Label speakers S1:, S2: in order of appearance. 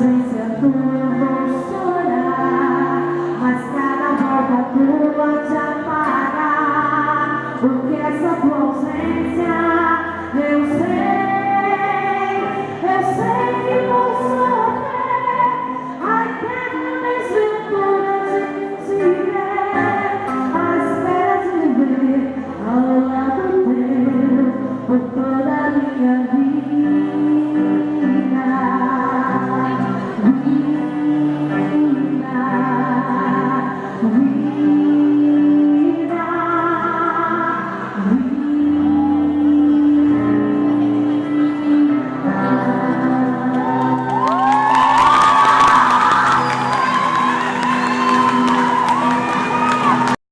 S1: ausência tua eu vou chorar, mas cada volta tua te apagar, porque essa tua ausência eu sei que vou sofrer até na desventura de te ver, à espera de ver ao lado teu por toda a minha vida. Vida.